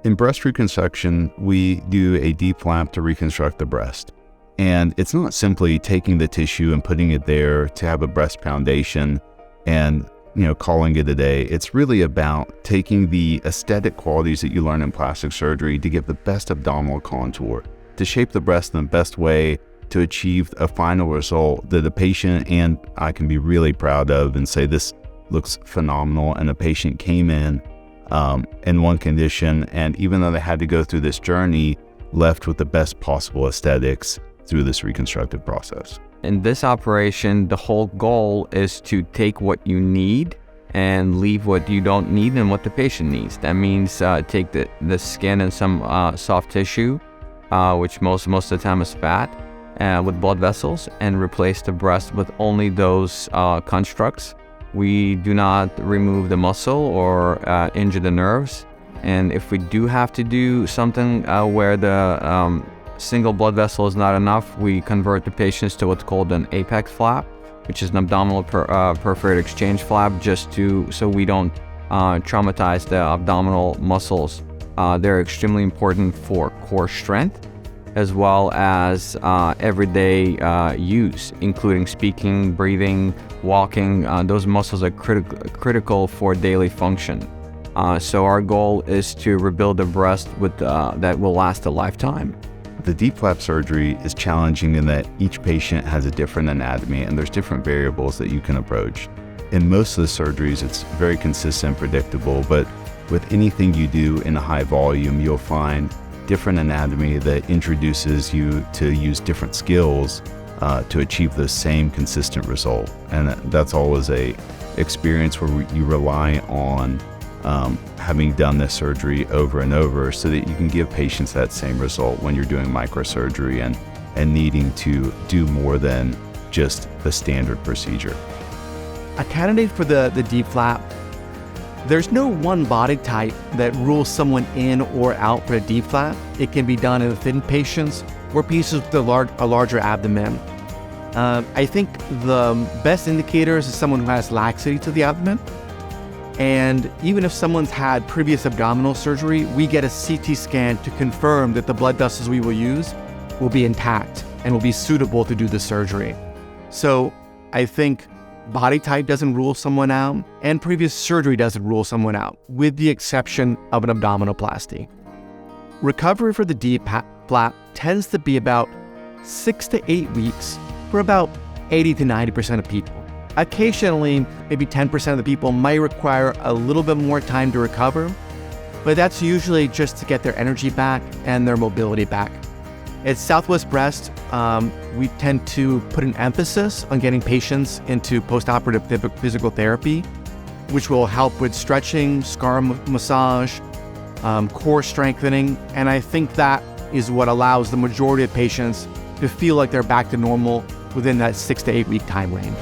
In breast reconstruction, we do a DIEP flap to reconstruct the breast. And it's not simply taking the tissue and putting it there to have a breast foundation and calling it a day. It's really about taking the aesthetic qualities that you learn in plastic surgery to give the best abdominal contour, to shape the breast in the best way to achieve a final result that the patient and I can be really proud of and say this looks phenomenal. And the patient came in one condition, and even though they had to go through this journey, left with the best possible aesthetics through this reconstructive process. In this operation, the whole goal is to take what you need and leave what you don't need and what the patient needs. That means take the skin and some soft tissue, which most of the time is fat, with blood vessels, and replace the breast with only those constructs. We do not remove the muscle or injure the nerves. And if we do have to do something where the single blood vessel is not enough, we convert the patients to what's called an apex flap, which is an abdominal perforated exchange flap, so we don't traumatize the abdominal muscles. They're extremely important for core strength as well as everyday use, including speaking, breathing, walking. Those muscles are critical for daily function. So our goal is to rebuild a breast that will last a lifetime. The DIEP flap surgery is challenging in that each patient has a different anatomy and there's different variables that you can approach. In most of the surgeries, it's very consistent and predictable, but with anything you do in a high volume, you'll find different anatomy that introduces you to use different skills to achieve the same consistent result. And that's always a experience where you rely on having done this surgery over and over so that you can give patients that same result when you're doing microsurgery and needing to do more than just the standard procedure. A candidate for the DIEP flap, there's no one body type that rules someone in or out for a DIEP flap. It can be done in thin patients or patients with a larger abdomen. I think the best indicators is someone who has laxity to the abdomen. And even if someone's had previous abdominal surgery, we get a CT scan to confirm that the blood vessels we will use will be intact and will be suitable to do the surgery. So I think body type doesn't rule someone out, and previous surgery doesn't rule someone out, with the exception of an abdominoplasty. Recovery for the DIEP flap tends to be about 6 to 8 weeks for about 80 to 90% of people. Occasionally, maybe 10% of the people might require a little bit more time to recover, but that's usually just to get their energy back and their mobility back. At Southwest Breast, we tend to put an emphasis on getting patients into postoperative physical therapy, which will help with stretching, scar massage, core strengthening, and I think that is what allows the majority of patients to feel like they're back to normal within that 6 to 8 week time range.